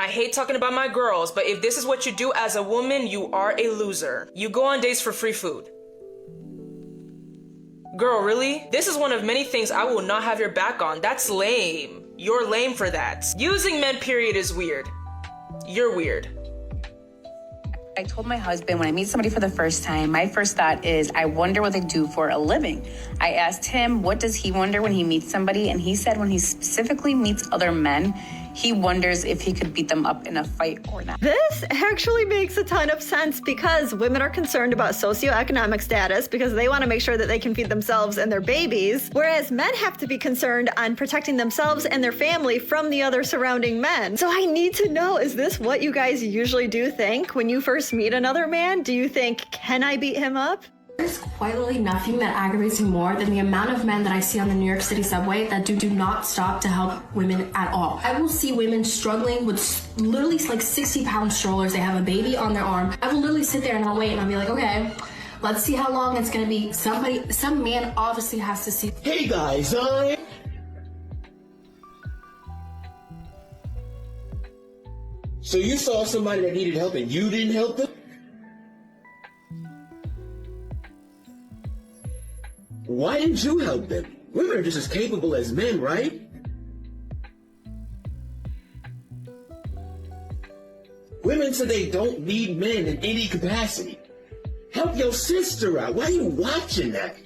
I hate talking about my girls, but if this is what you do as a woman, you are a loser. You go on dates for free food. Girl, really? This is one of many things I will not have your back on. That's lame. You're lame for that. Using men, period, is weird. You're weird. I told my husband when I meet somebody for the first time, my first thought is, I wonder what they do for a living. I asked him, what does he wonder when he meets somebody? And he said when he specifically meets other men, he wonders if he could beat them up in a fight or not. This actually makes a ton of sense because women are concerned about socioeconomic status because they want to make sure that they can feed themselves and their babies, whereas men have to be concerned on protecting themselves and their family from the other surrounding men. So I need to know, is this what you guys usually do think when you first meet another man? Do you think, can I beat him up? There's quite literally nothing that aggravates me more than the amount of men that I see on the New York City subway that do not stop to help women at all. I will see women struggling with literally like 60-pound strollers. They have a baby on their arm. I will literally sit there and I'll wait and I'll be like, okay, let's see how long it's gonna be. Some man obviously has to see. Hey guys, So you saw somebody that needed help and you didn't help them? Why didn't you help them? Women are just as capable as men, right? Women say they don't need men in any capacity. Help your sister out. Why are you watching that?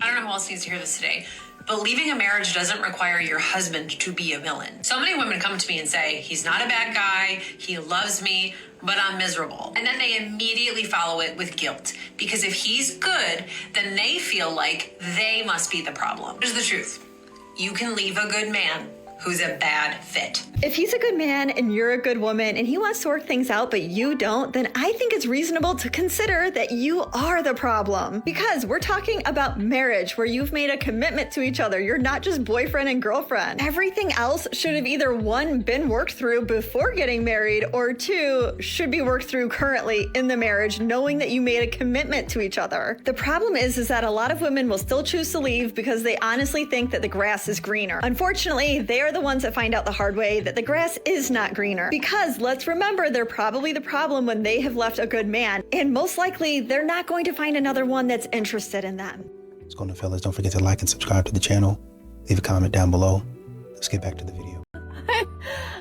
I don't know who else needs to hear this today, but leaving a marriage doesn't require your husband to be a villain. So many women come to me and say, he's not a bad guy, he loves me, but I'm miserable. And then they immediately follow it with guilt. Because if he's good, then they feel like they must be the problem. Here's the truth. You can leave a good man who's a bad fit. If he's a good man and you're a good woman and he wants to work things out but you don't, then I think it's reasonable to consider that you are the problem. Because we're talking about marriage where you've made a commitment to each other. You're not just boyfriend and girlfriend. Everything else should have either one, been worked through before getting married, or two, should be worked through currently in the marriage, knowing that you made a commitment to each other. The problem is that a lot of women will still choose to leave because they honestly think that the grass is greener. Unfortunately, they are the ones that find out the hard way that the grass is not greener. Because let's remember, they're probably the problem when they have left a good man. And most likely, they're not going to find another one that's interested in them. What's going on, fellas? Don't forget to like and subscribe to the channel. Leave a comment down below. Let's get back to the video.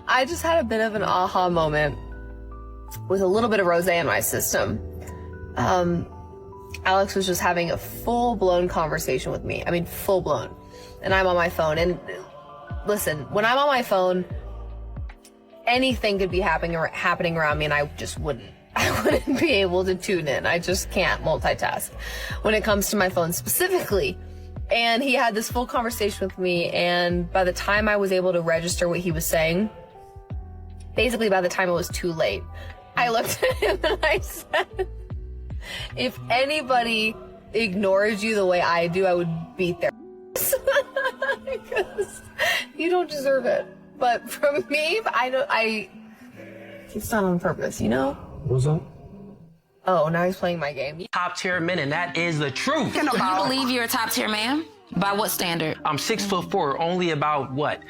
I just had a bit of an aha moment with a little bit of rosé in my system. Alex was just having a full-blown conversation with me. I mean, full-blown. And I'm on my phone. And listen, when I'm on my phone, anything could be happening around me and I just wouldn't be able to tune in. I just can't multitask when it comes to my phone specifically. And he had this full conversation with me, and by the time I was able to register what he was saying, basically by the time it was too late, I looked at him and I said, if anybody ignores you the way I do, I would beat their ass. Because you don't deserve it. But from me, it's not on purpose, you know? What's up? Oh, now he's playing my game. Top tier men, and that is the truth. You believe you're a top tier man? By what standard? I'm 6'4", only about what?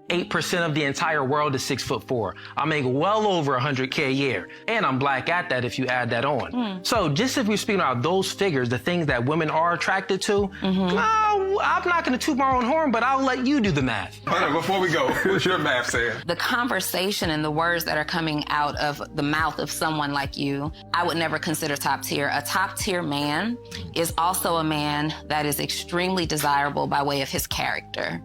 8% of the entire world is 6'4". I make well over 100K a year, and I'm black at that if you add that on. So just if we're speaking about those figures, the things that women are attracted to, no, I'm not going to toot my own horn, but I'll let you do the math. Hold on, before we go, what's your math saying? The conversation and the words that are coming out of the mouth of someone like you, I would never consider top tier. A top tier man is also a man that is extremely desirable by way of his character.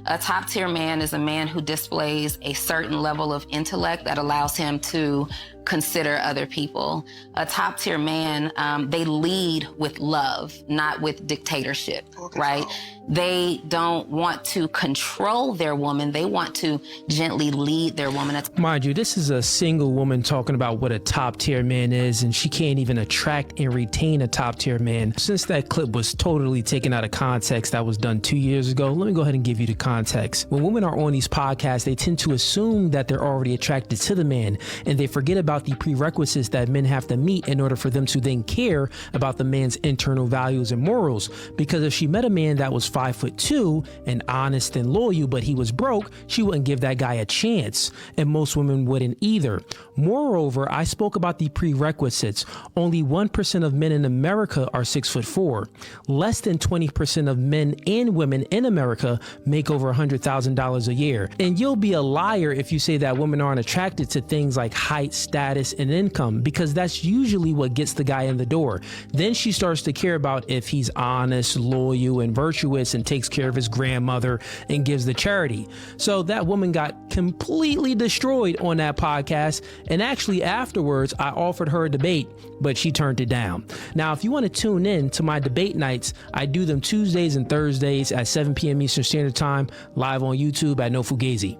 A top tier man is a man who displays a certain level of intellect that allows him to consider other people. A top tier man, they lead with love, not with dictatorship, right? They don't want to control their woman. They want to gently lead their woman. Mind you, this is a single woman talking about what a top tier man is, and she can't even attract and retain a top tier man. Since that clip was totally taken out of context, that was done 2 years ago, let me go ahead and give you the context. When women are on these podcasts, they tend to assume that they're already attracted to the man, and they forget about about the prerequisites that men have to meet in order for them to then care about the man's internal values and morals. Because if she met a man that was 5'2" and honest and loyal, but he was broke, she wouldn't give that guy a chance. And most women wouldn't either. Moreover, I spoke about the prerequisites. Only 1% of men in America are 6'4". Less than 20% of men and women in America make over $100,000 a year. And you'll be a liar if you say that women aren't attracted to things like height, status, and income, because that's usually what gets the guy in the door. Then she starts to care about if he's honest, loyal, and virtuous, and takes care of his grandmother and gives to charity. So that woman got completely destroyed on that podcast. And actually afterwards, I offered her a debate, but she turned it down. Now, if you want to tune in to my debate nights, I do them Tuesdays and Thursdays at 7 p.m. Eastern Standard Time, live on YouTube at No Fugazi.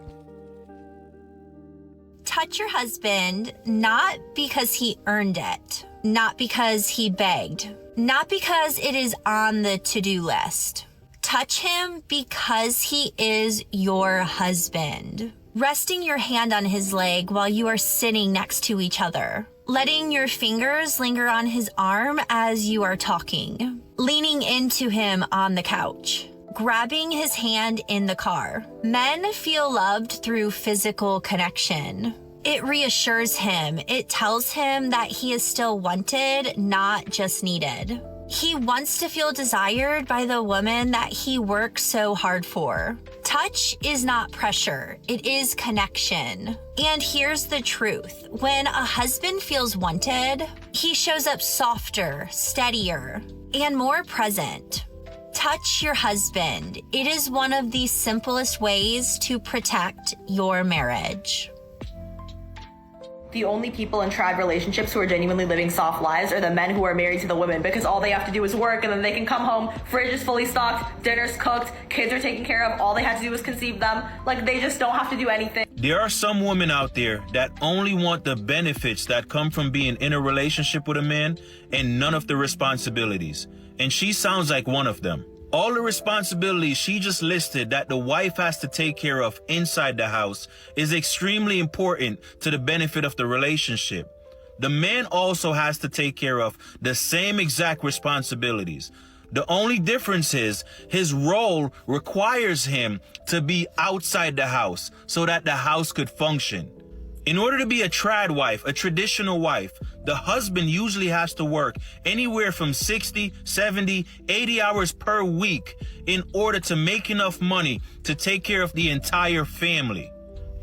Touch your husband not because he earned it, not because he begged, not because it is on the to-do list. Touch him because he is your husband. Resting your hand on his leg while you are sitting next to each other. Letting your fingers linger on his arm as you are talking. Leaning into him on the couch. Grabbing his hand in the car. Men feel loved through physical connection. It reassures him. It tells him that he is still wanted, not just needed. He wants to feel desired by the woman that he works so hard for. Touch is not pressure, it is connection. And here's the truth. When a husband feels wanted, he shows up softer, steadier, and more present. Touch your husband. It is one of the simplest ways to protect your marriage. The only people in triad relationships who are genuinely living soft lives are the men who are married to the women, because all they have to do is work and then they can come home, fridge is fully stocked, dinner's cooked, kids are taken care of, all they had to do was conceive them. Like, they just don't have to do anything. There are some women out there that only want the benefits that come from being in a relationship with a man and none of the responsibilities. And she sounds like one of them. All the responsibilities she just listed that the wife has to take care of inside the house is extremely important to the benefit of the relationship. The man also has to take care of the same exact responsibilities. The only difference is his role requires him to be outside the house so that the house could function. In order to be a trad wife, a traditional wife, the husband usually has to work anywhere from 60, 70, 80 hours per week in order to make enough money to take care of the entire family.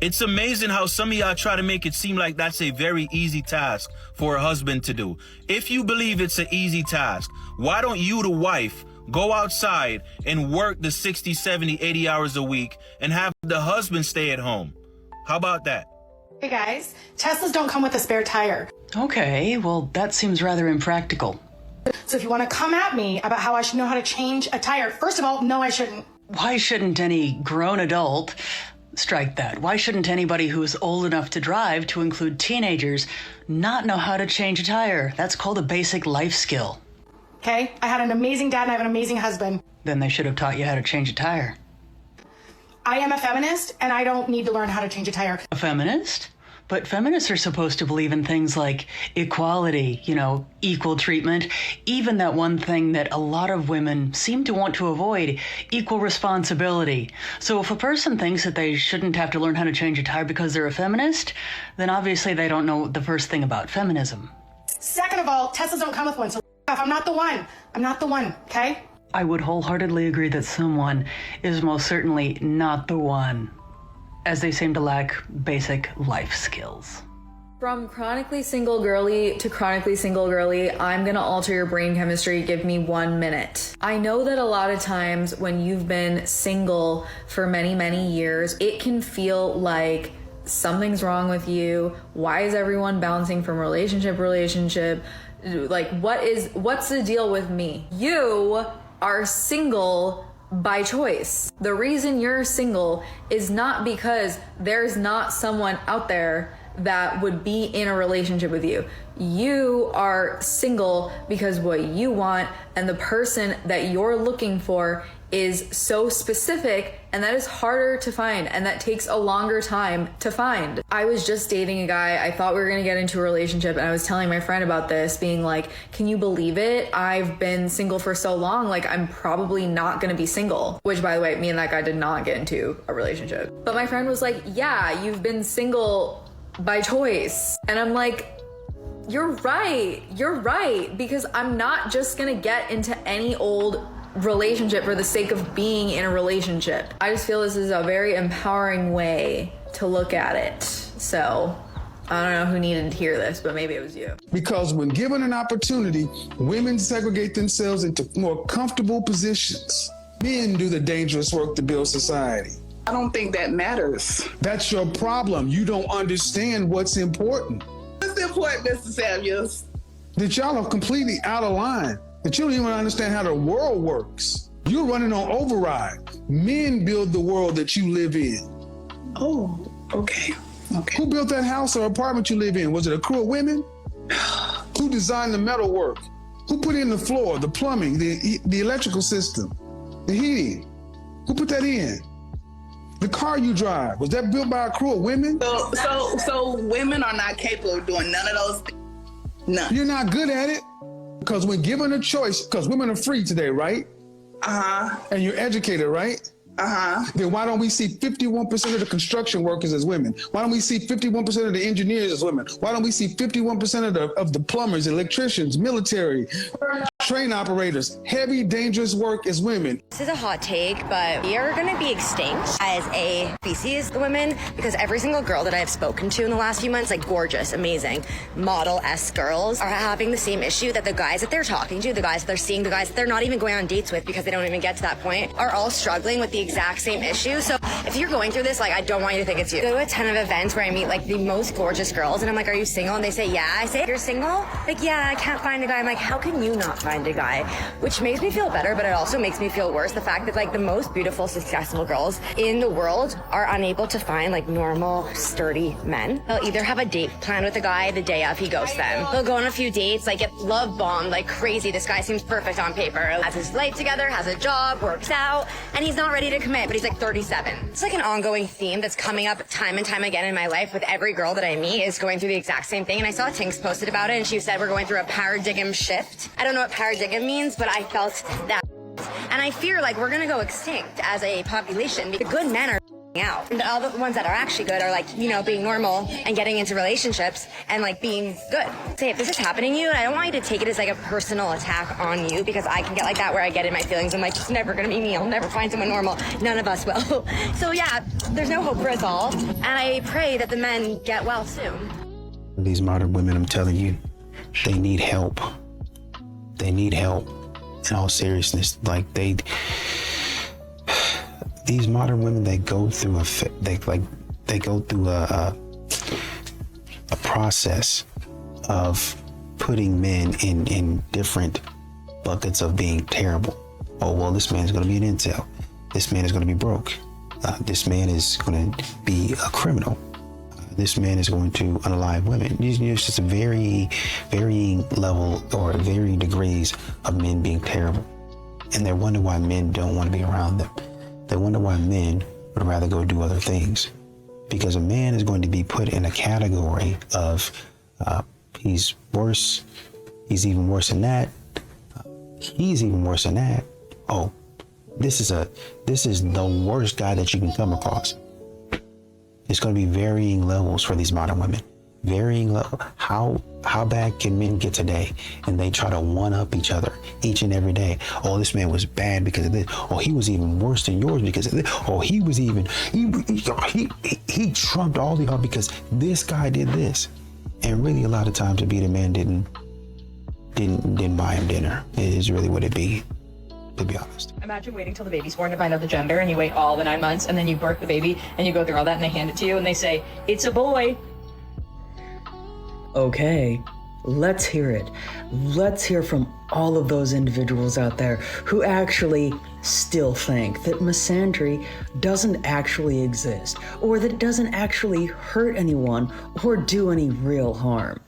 It's amazing how some of y'all try to make it seem like that's a very easy task for a husband to do. If you believe it's an easy task, why don't you, the wife, go outside and work the 60, 70, 80 hours a week and have the husband stay at home? How about that? Hey guys, Teslas don't come with a spare tire. Okay, well, that seems rather impractical. So if you want to come at me about how I should know how to change a tire, first of all, no, I shouldn't. Why shouldn't any grown adult, strike that, why shouldn't anybody who's old enough to drive, to include teenagers, not know how to change a tire? That's called a basic life skill. Okay, I had an amazing dad and I have an amazing husband. Then they should have taught you how to change a tire. I am a feminist, and I don't need to learn how to change a tire. A feminist? But feminists are supposed to believe in things like equality, equal treatment, even that one thing that a lot of women seem to want to avoid, equal responsibility. So if a person thinks that they shouldn't have to learn how to change a tire because they're a feminist, then obviously they don't know the first thing about feminism. Second of all, Teslas don't come with one, so I'm not the one. I'm not the one, okay? I would wholeheartedly agree that someone is most certainly not the one, as they seem to lack basic life skills. From chronically single girly to chronically single girly, I'm gonna alter your brain chemistry. Give me 1 minute. I know that a lot of times when you've been single for many, many years, it can feel like something's wrong with you. Why is everyone bouncing from relationship? Like, what's the deal with me? You are single by choice. The reason you're single is not because there's not someone out there that would be in a relationship with you. You are single because what you want and the person that you're looking for is so specific, and that is harder to find, and that takes a longer time to find. I was just dating a guy. I thought we were gonna get into a relationship, and I was telling my friend about this, being like, can you believe it? I've been single for so long, like I'm probably not gonna be single. Which, by the way, me and that guy did not get into a relationship. But my friend was like, yeah, you've been single by choice. And I'm like, you're right, because I'm not just gonna get into any old relationship for the sake of being in a relationship. I just feel this is a very empowering way to look at it. So I don't know who needed to hear this, but maybe it was you. Because when given an opportunity, women segregate themselves into more comfortable positions. Men do the dangerous work to build society. I don't think that matters. That's your problem. You don't understand what's important. What's important, Mr. Samuels? That y'all are completely out of line. That you don't even understand how the world works. You're running on override. Men build the world that you live in. Oh, okay. Who built that house or apartment you live in? Was it a crew of women? Who designed the metal work? Who put in the floor, the plumbing, the electrical system, the heating? Who put that in? The car you drive, was that built by a crew of women? So women are not capable of doing none of those things? None. You're not good at it? Because when given a choice, because women are free today, right? Uh-huh. And you're educated, right? Uh-huh. Then why don't we see 51% of the construction workers as women? Why don't we see 51% of the engineers as women? Why don't we see 51% of the plumbers, electricians, military, train operators, heavy, dangerous work as women? This is a hot take, but we are going to be extinct as a species, the women, because every single girl that I have spoken to in the last few months, like gorgeous, amazing, model-esque girls, are having the same issue that the guys that they're talking to, the guys that they're seeing, the guys that they're not even going on dates with because they don't even get to that point, are all struggling with the exact same issue. So if you're going through this, like, I don't want you to think it's you. I go to a ton of events where I meet like the most gorgeous girls, and I'm like, are you single? And they say, yeah. I say, you're single? Like, yeah, I can't find a guy. I'm like, how can you not find a guy? Which makes me feel better, but it also makes me feel worse. The fact that like the most beautiful, successful girls in the world are unable to find like normal, sturdy men. They'll either have a date planned with a guy the day of he ghosts them. They'll go on a few dates, like get love bombed like crazy. This guy seems perfect on paper. Has his life together, has a job, works out, and he's not ready to commit, but he's like 37. It's like an ongoing theme that's coming up time and time again in my life with every girl that I meet is going through the exact same thing. And I saw Tinks posted about it, and she said we're going through a paradigm shift. I don't know what paradigm means, but I felt that. And I fear like we're gonna go extinct as a population. The good men are out. And all the ones that are actually good are like, you know, being normal and getting into relationships and like being good. Say, if this is happening to you, and I don't want you to take it as like a personal attack on you, because I can get like that where I get in my feelings. I'm like, it's never gonna be me. I'll never find someone normal. None of us will. So yeah, there's no hope for us all. And I pray that the men get well soon. These modern women, I'm telling you, they need help. They need help. In all seriousness, like these modern women, they go through a process of putting men in different buckets of being terrible. Oh, well, this man is going to be an incel. This man is going to be broke. This man is going to be a criminal. This man is going to unalive women. It's just a varying level or varying degrees of men being terrible. And they wonder why men don't want to be around them. They wonder why men would rather go do other things. Because a man is going to be put in a category of he's worse, he's even worse than that, he's even worse than that. Oh, this is the worst guy that you can come across. It's going to be varying levels for these modern women. Varying level. How bad can men get today? And they try to one-up each other each and every day. Oh, this man was bad because of this. Oh, he was even worse than yours because of this. Oh, he was even he trumped all the other because this guy did this. And really, a lot of times, it be the man didn't buy him dinner. It is really what it be. To be honest. Imagine waiting till the baby's born to find out the gender, and you wait all the 9 months, and then you birth the baby, and you go through all that, and they hand it to you, and they say, it's a boy. Okay, let's hear it. Let's hear from all of those individuals out there who actually still think that misandry doesn't actually exist, or that it doesn't actually hurt anyone or do any real harm.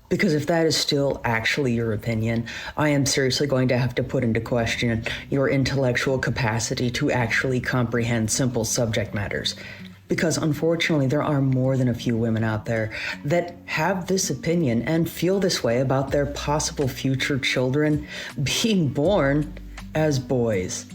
Because if that is still actually your opinion, I am seriously going to have to put into question your intellectual capacity to actually comprehend simple subject matters. Because unfortunately, there are more than a few women out there that have this opinion and feel this way about their possible future children being born as boys.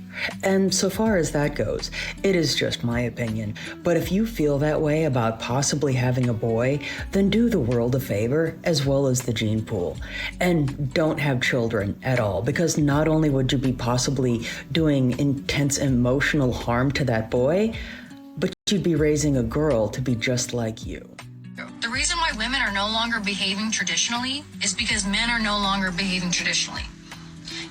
And so far as that goes, it is just my opinion. But if you feel that way about possibly having a boy, then do the world a favor, as well as the gene pool. And don't have children at all, because not only would you be possibly doing intense emotional harm to that boy, but you'd be raising a girl to be just like you. The reason why women are no longer behaving traditionally is because men are no longer behaving traditionally.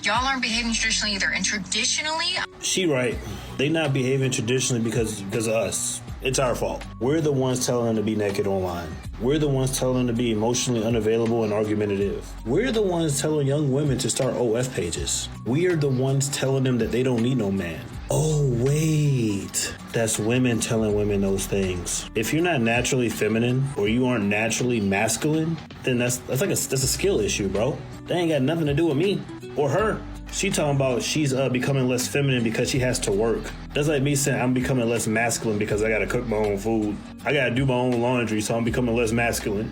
Y'all aren't behaving traditionally either, and traditionally... She right. They not behaving traditionally because of us. It's our fault. We're the ones telling them to be naked online. We're the ones telling them to be emotionally unavailable and argumentative. We're the ones telling young women to start OF pages. We are the ones telling them that they don't need no man. Oh, wait. That's women telling women those things. If you're not naturally feminine or you aren't naturally masculine, then that's a skill issue, bro. That ain't got nothing to do with me or her. She talking about she's becoming less feminine because she has to work. That's like me saying I'm becoming less masculine because I gotta cook my own food. I gotta do my own laundry, so I'm becoming less masculine.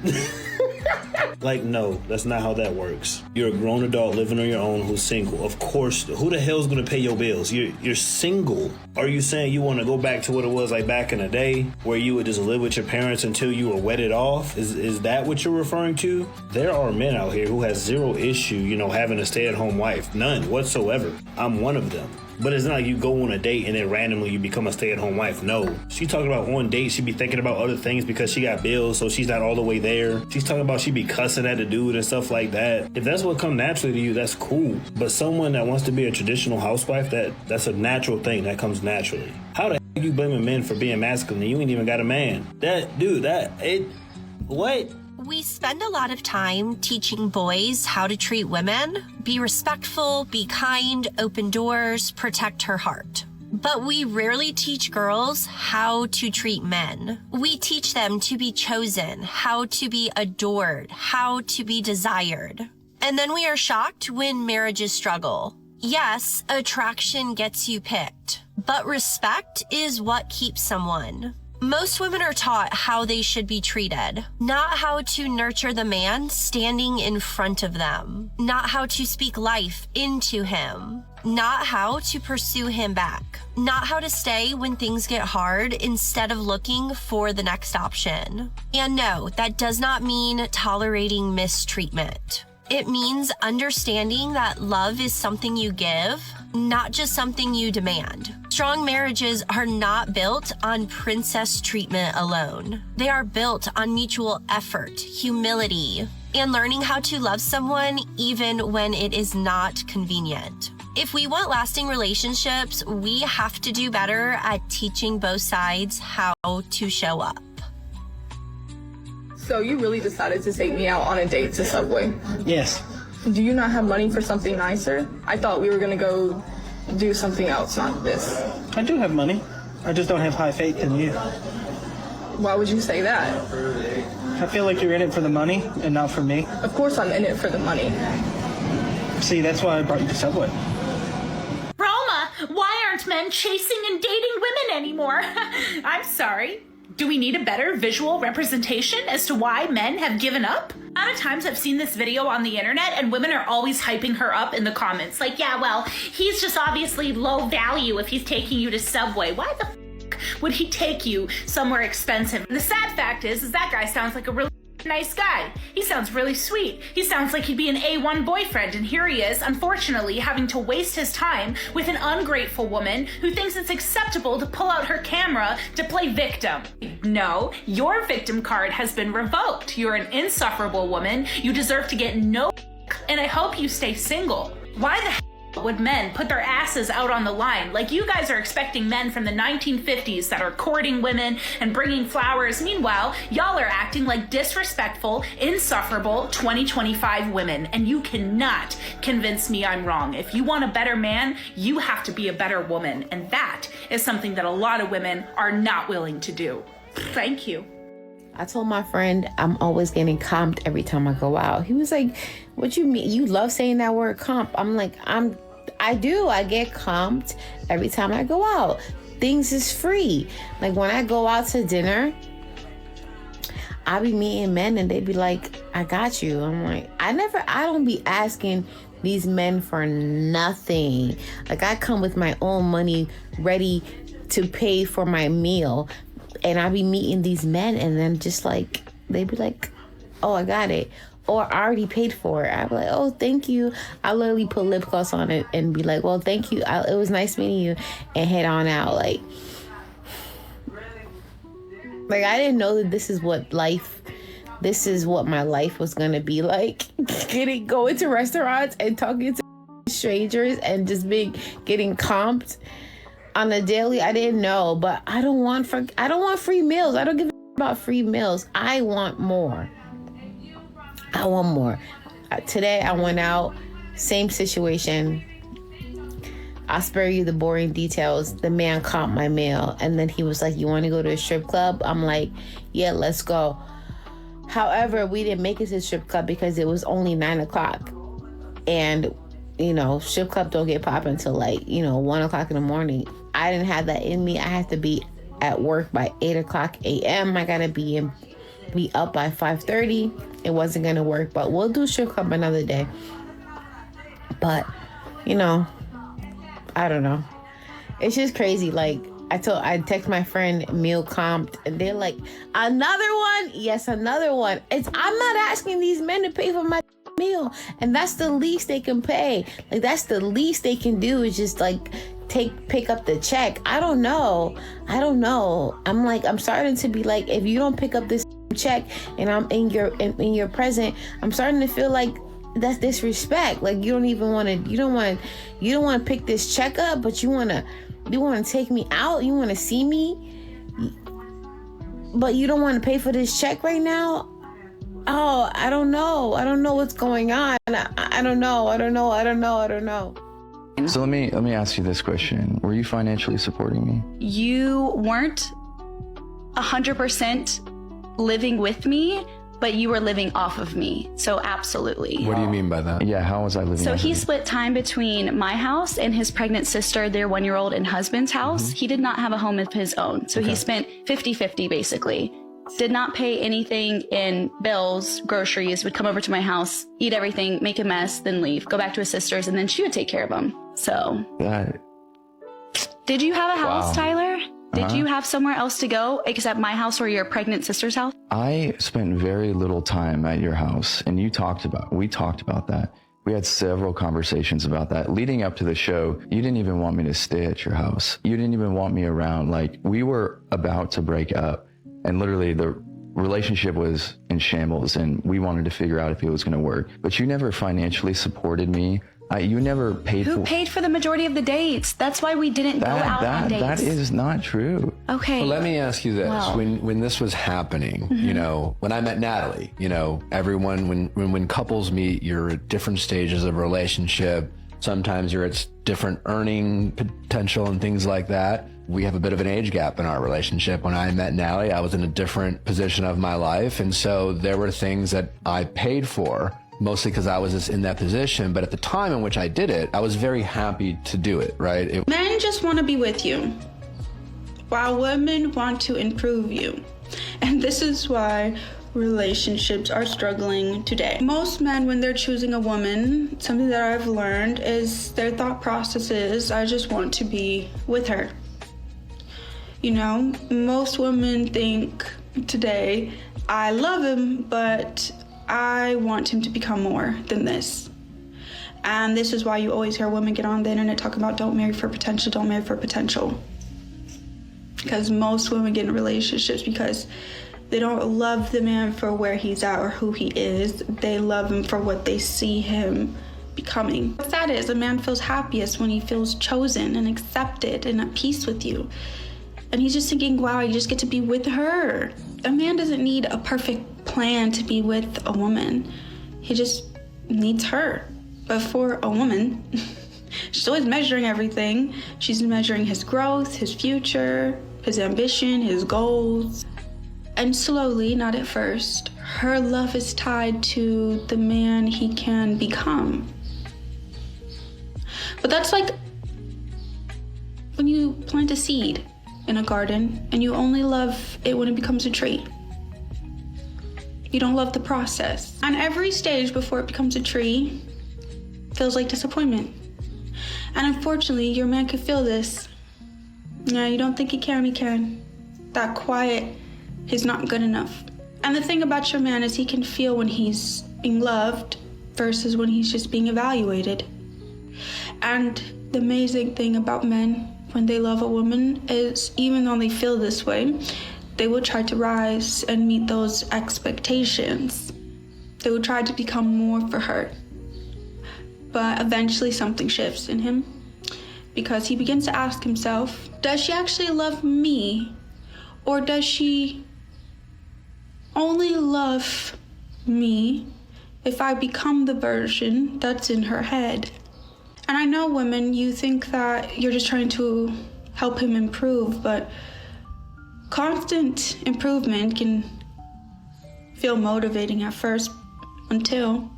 Like, no, that's not how that works. You're a grown adult living on your own who's single. Of course, who the hell's gonna pay your bills? You're single. Are you saying you want to go back to what it was like back in the day where you would just live with your parents until you were wedded off? Is that what you're referring to? There are men out here who has zero issue, having a stay-at-home wife. None whatsoever. I'm one of them. But it's not like you go on a date and then randomly you become a stay-at-home wife. No. She talking about on dates, she be thinking about other things because she got bills, so she's not all the way there. She's talking about she be cussing at the dude and stuff like that. If that's what come naturally to you, that's cool. But someone that wants to be a traditional housewife, that's a natural thing that comes naturally. How the heck you blaming men for being masculine? You ain't even got a man. What? We spend a lot of time teaching boys how to treat women. Be respectful, be kind, open doors, protect her heart. But we rarely teach girls how to treat men. We teach them to be chosen, how to be adored, how to be desired. And then we are shocked when marriages struggle. Yes, attraction gets you picked, but respect is what keeps someone. Most women are taught how they should be treated, not how to nurture the man standing in front of them, not how to speak life into him, not how to pursue him back, not how to stay when things get hard instead of looking for the next option. And no, that does not mean tolerating mistreatment. It means understanding that love is something you give, not just something you demand. Strong marriages are not built on princess treatment alone. They are built on mutual effort, humility, and learning how to love someone even when it is not convenient. If we want lasting relationships, we have to do better at teaching both sides how to show up. So you really decided to take me out on a date to Subway? Yes. Do you not have money for something nicer? I thought we were gonna go do something else, not this. I do have money. I just don't have high faith in you. Why would you say that? I feel like you're in it for the money and not for me. Of course I'm in it for the money. See, that's why I brought you to Subway. Roma, why aren't men chasing and dating women anymore? I'm sorry. Do we need a better visual representation as to why men have given up? A lot of times I've seen this video on the internet and women are always hyping her up in the comments. Like, yeah, well, he's just obviously low value if he's taking you to Subway. Why the f*** would he take you somewhere expensive? And the sad fact is that guy sounds like a really nice guy. He sounds really sweet. He sounds like he'd be an A1 boyfriend, and here he is, unfortunately, having to waste his time with an ungrateful woman who thinks it's acceptable to pull out her camera to play victim. No, your victim card has been revoked. You're an insufferable woman. You deserve to get no and I hope you stay single. Why the hell would men put their asses out on the line? Like, you guys are expecting men from the 1950s that are courting women and bringing flowers. Meanwhile, y'all are acting like disrespectful, insufferable 2025 women, and you cannot convince me I'm wrong. If you want a better man, you have to be a better woman, and that is something that a lot of women are not willing to do. Thank you. I told my friend I'm always getting comped every time I go out. He was like, what you mean? You love saying that word comp. I'm like, I do. I get comped every time I go out. Things is free. Like when I go out to dinner, I be meeting men and they be like, I got you. I'm like, I don't be asking these men for nothing. Like I come with my own money ready to pay for my meal. And I be meeting these men and then just like, they be like, oh, I got it. Or I already paid for it. I be like, oh, thank you. I literally put lip gloss on it and be like, well, thank you. It was nice meeting you, and head on out. Like I didn't know that this is what my life was going to be like. Going to restaurants and talking to strangers and just getting comped on a daily. I didn't know, but I don't want free meals. I don't give a about free meals. I want more. Today I went out, same situation. I'll spare you the boring details. The man comped my meal and then he was like, you want to go to a strip club? I'm like, yeah, let's go. However, we didn't make it to the strip club because it was only 9:00. And strip club don't get popping until 1:00 in the morning. I didn't have that in me. I had to be at work by 8:00 a.m. I gotta be up by 5:30. It wasn't gonna work, but we'll do strip club another day. But I don't know. It's just crazy. Like I text my friend meal comped and they're like, another one? Yes, another one. I'm not asking these men to pay for my meal, and that's the least they can pay. Like that's the least they can do is just like pick up the check. I don't know. I'm starting to be like, if you don't pick up this check and I'm in your present, I'm starting to feel like that's disrespect. Like you don't want to pick this check up, but you want to take me out. You want to see me, but you don't want to pay for this check right now. Oh, I don't know what's going on. I don't know. So let me ask you this question. Were you financially supporting me? You weren't 100% living with me, but you were living off of me. So absolutely. What do you mean by that? Yeah, how was I living So off he of you? split time between my house and his pregnant sister, their 1-year-old, and husband's house. Mm-hmm. He did not have a home of his own. So he spent 50-50 basically. Did not pay anything in bills, groceries, would come over to my house, eat everything, make a mess, then leave, go back to his sister's, and then she would take care of him. So. Did you have a house, Wow. Tyler? Did you have somewhere else to go except my house or your pregnant sister's house? I spent very little time at your house, and we talked about that. We had several conversations about that. Leading up to the show, you didn't even want me to stay at your house. You didn't even want me around. Like, we were about to break up, and literally the relationship was in shambles, and we wanted to figure out if it was going to work. But you never financially supported me. You never paid Who paid for the majority of the dates? That's why we didn't go out on dates. That is not true. Okay. Well, let me ask you this. Well. When this was happening, Mhm. when I met Natalie, everyone, when couples meet, you're at different stages of relationship. Sometimes you're at different earning potential and things like that. We have a bit of an age gap in our relationship. When I met Natalie, I was in a different position of my life. And so there were things that I paid for, mostly because I was just in that position. But at the time in which I did it, I was very happy to do it, right? Men just want to be with you, while women want to improve you. And this is why relationships are struggling today. Most men, when they're choosing a woman, something that I've learned is their thought process is, I just want to be with her. Most women think today, I love him, but I want him to become more than this. And this is why you always hear women get on the internet talking about don't marry for potential, don't marry for potential. Because most women get in relationships because they don't love the man for where he's at or who he is. They love him for what they see him becoming. What that is, a man feels happiest when he feels chosen and accepted and at peace with you. And he's just thinking, wow, I just get to be with her. A man doesn't need a perfect plan to be with a woman. He just needs her. But for a woman, she's always measuring everything. She's measuring his growth, his future, his ambition, his goals. And slowly, not at first, her love is tied to the man he can become. But that's like when you plant a seed in a garden and you only love it when it becomes a tree. You don't love the process. And every stage before it becomes a tree feels like disappointment. And unfortunately, your man can feel this. Yeah, you don't think he can. That quiet is not good enough. And the thing about your man is he can feel when he's being loved versus when he's just being evaluated. And the amazing thing about men when they love a woman is even though they feel this way, they will try to rise and meet those expectations. They will try to become more for her. But eventually something shifts in him because he begins to ask himself, does she actually love me? Or does she only love me if I become the version that's in her head? And I know women, you think that you're just trying to help him improve, but constant improvement can feel motivating at first until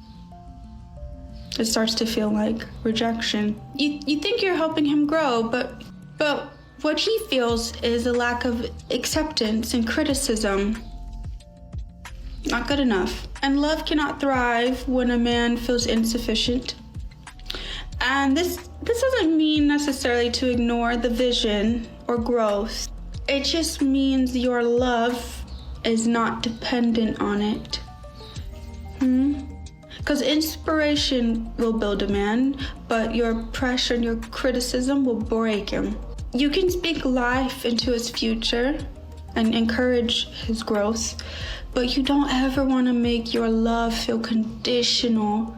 it starts to feel like rejection. You think you're helping him grow, but what he feels is a lack of acceptance and criticism. Not good enough. And love cannot thrive when a man feels insufficient. And this doesn't mean necessarily to ignore the vision or growth. It just means your love is not dependent on it. Because inspiration will build a man, but your pressure and your criticism will break him. You can speak life into his future and encourage his growth, but you don't ever want to make your love feel conditional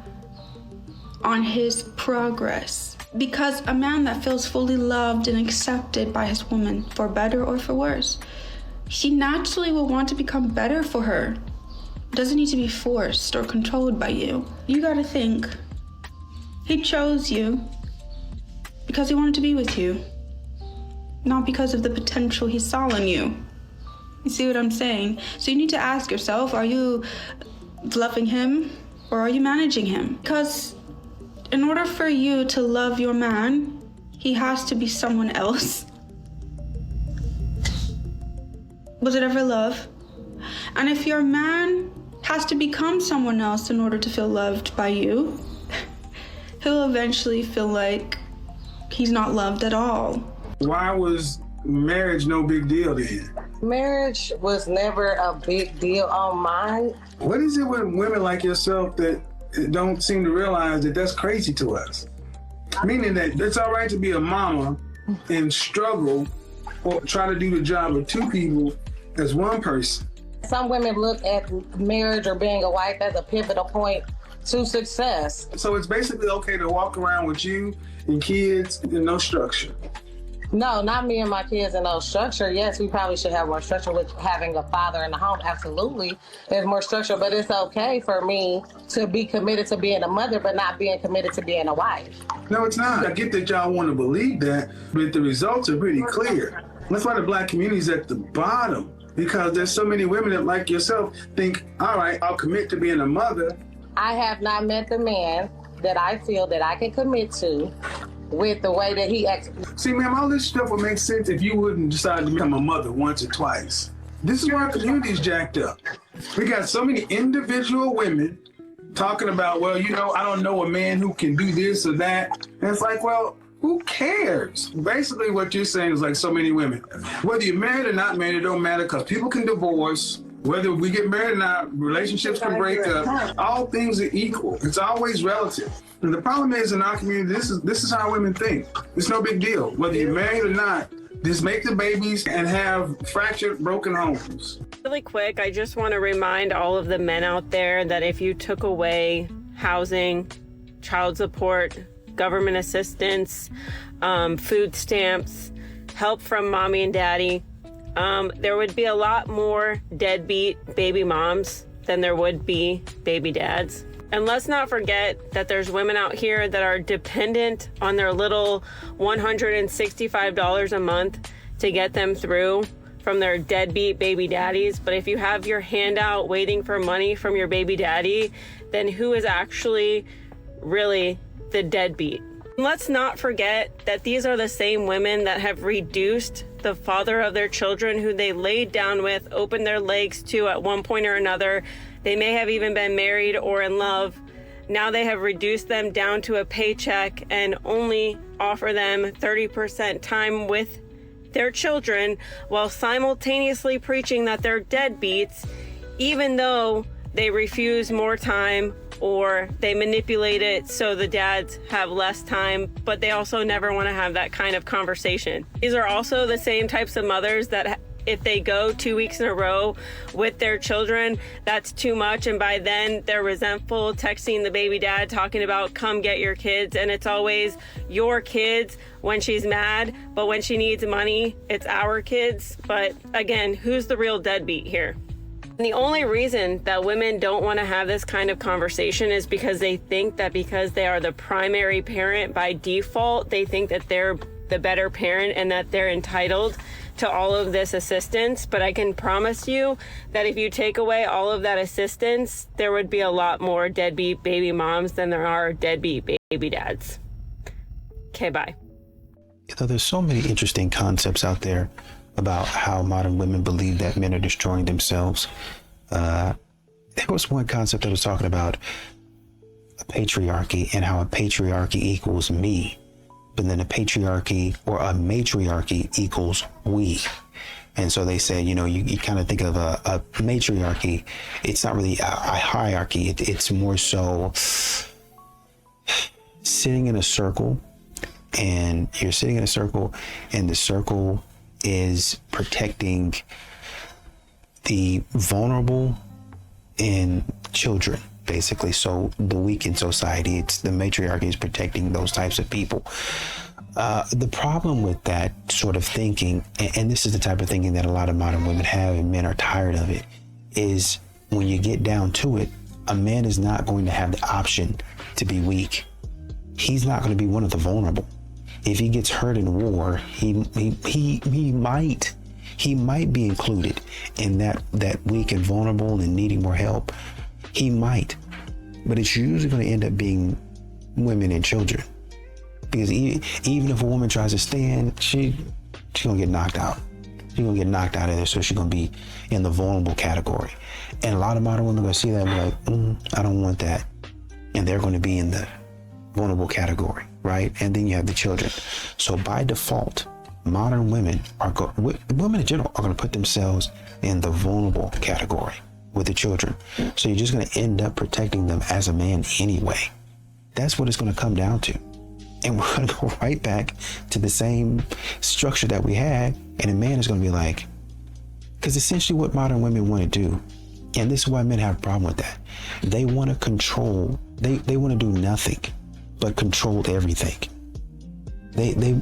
on his progress. Because a man that feels fully loved and accepted by his woman, for better or for worse, he naturally will want to become better for her. It doesn't need to be forced or controlled by you. You gotta think, he chose you because he wanted to be with you, not because of the potential he saw in you. You see what I'm saying? So you need to ask yourself, are you loving him or are you managing him? Because in order for you to love your man, he has to be someone else. Was it ever love? And if your man has to become someone else in order to feel loved by you, he'll eventually feel like he's not loved at all. Why was marriage no big deal then? Marriage was never a big deal on mine. What is it with women like yourself that don't seem to realize that that's crazy to us? Meaning that it's all right to be a mama and struggle or try to do the job of two people as one person. Some women look at marriage or being a wife as a pivotal point to success. So it's basically okay to walk around with you and kids and no structure. No, not me and my kids and no structure. Yes, we probably should have more structure with having a father in the home. Absolutely. There's more structure, but it's okay for me to be committed to being a mother, but not being committed to being a wife. No, it's not. I get that y'all want to believe that, but the results are pretty clear. That's why the Black community is at the bottom, because there's so many women that, like yourself, think, all right, I'll commit to being a mother. I have not met the man that I feel that I can commit to with the way that he acts. See, ma'am, all this stuff would make sense if you wouldn't decide to become a mother once or twice. This is why our community is jacked up. We got so many individual women talking about, well, you know, I don't know a man who can do this or that. And it's like, well, who cares? Basically, what you're saying is like so many women. Whether you're married or not married, it don't matter because people can divorce. Whether we get married or not, relationships can break up. All things are equal. It's always relative. And the problem is in our community, this is how women think. It's no big deal. Whether you're married or not, just make the babies and have fractured, broken homes. Really quick, I just want to remind all of the men out there that if you took away housing, child support, government assistance, food stamps, help from mommy and daddy, there would be a lot more deadbeat baby moms than there would be baby dads. And let's not forget that there's women out here that are dependent on their little $165 a month to get them through from their deadbeat baby daddies. But if you have your hand out waiting for money from your baby daddy, then who is actually really the deadbeat? Let's not forget that these are the same women that have reduced the father of their children, who they laid down with, opened their legs to at one point or another. They may have even been married or in love. Now they have reduced them down to a paycheck and only offer them 30% time with their children, while simultaneously preaching that they're deadbeats, even though they refuse more time or they manipulate it so the dads have less time, but they also never want to have that kind of conversation. These are also the same types of mothers that if they go 2 weeks in a row with their children, that's too much. And by then they're resentful, texting the baby dad, talking about come get your kids. And it's always your kids when she's mad, but when she needs money, it's our kids. But again, who's the real deadbeat here? And the only reason that women don't want to have this kind of conversation is because they think that because they are the primary parent by default, they think that they're the better parent and that they're entitled to all of this assistance. But I can promise you that if you take away all of that assistance, there would be a lot more deadbeat baby moms than there are deadbeat baby dads. Okay, bye. You know, there's so many interesting concepts out there about how modern women believe that men are destroying themselves. There was one concept that was talking about a patriarchy and how a patriarchy equals me, but then a patriarchy or a matriarchy equals we. And so they said, you know, you kind of think of a matriarchy. It's not really a hierarchy. It's more so sitting in a circle, and you're sitting in a circle, and the circle is protecting the vulnerable and children, basically. So the weak in society, it's the matriarchy is protecting those types of people. The problem with that sort of thinking, and this is the type of thinking that a lot of modern women have, and men are tired of it, is when you get down to it, a man is not going to have the option to be weak. He's not going to be one of the vulnerable. If he gets hurt in war, he might be included in that weak and vulnerable and needing more help. He might, but it's usually going to end up being women and children, because even if a woman tries to stand, she's gonna get knocked out. She's gonna get knocked out of there, so she's gonna be in the vulnerable category. And a lot of modern women are gonna see that and be like, I don't want that, and they're going to be in the vulnerable category, right? And then you have the children. So by default, modern women women in general are going to put themselves in the vulnerable category with the children. So you're just going to end up protecting them as a man anyway. That's what it's going to come down to. And we're going to go right back to the same structure that we had. And a man is going to be like, because essentially what modern women want to do, and this is why men have a problem with that, they want to control, they want to do nothing but control everything. They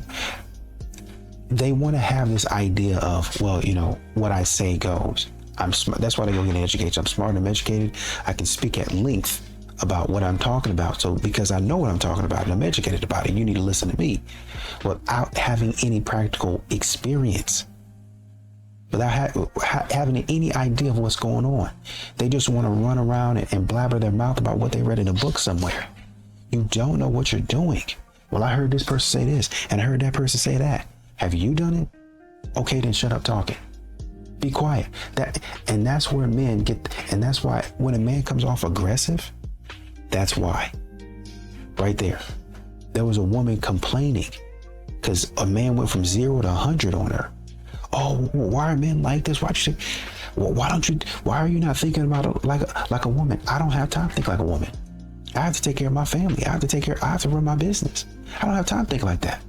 want to have this idea of, well, you know, what I say goes. I'm smart. That's why they go get an education. I'm smart and I'm educated. I can speak at length about what I'm talking about. So because I know what I'm talking about and I'm educated about it, you need to listen to me without having any practical experience, without having any idea of what's going on. They just want to run around and blabber their mouth about what they read in a book somewhere. You don't know what you're doing. Well, I heard this person say this and I heard that person say that. Have you done it? Okay, then shut up talking. Be quiet. And that's where men get, and that's why when a man comes off aggressive, that's why. Right there. There was a woman complaining because a man went from 0 to 100 on her. Oh, why are men like this? Why are you not thinking about it like a woman? I don't have time to think like a woman. I have to take care of my family. I have to run my business. I don't have time to think like that.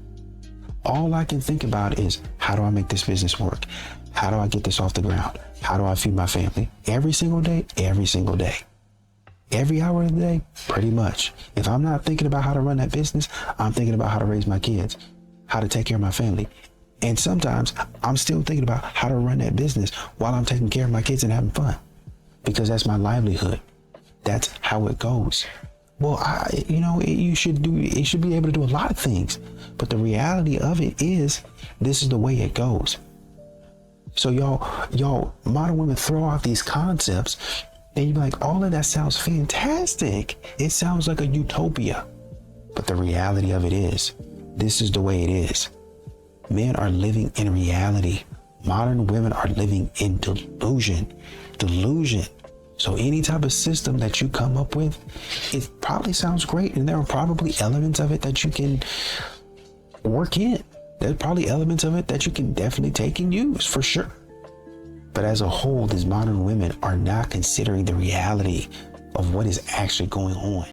All I can think about is, how do I make this business work? How do I get this off the ground? How do I feed my family? Every single day, every single day. Every hour of the day, pretty much. If I'm not thinking about how to run that business, I'm thinking about how to raise my kids, how to take care of my family. And sometimes I'm still thinking about how to run that business while I'm taking care of my kids and having fun, because that's my livelihood. That's how it goes. Well, it should be able to do a lot of things, but the reality of it is, this is the way it goes. So y'all modern women throw out these concepts and you're like, all of that sounds fantastic. It sounds like a utopia. But the reality of it is, this is the way it is. Men are living in reality. Modern women are living in delusion. So any type of system that you come up with, it probably sounds great. And there are probably elements of it that you can work in. There's probably elements of it that you can definitely take and use for sure. But as a whole, these modern women are not considering the reality of what is actually going on.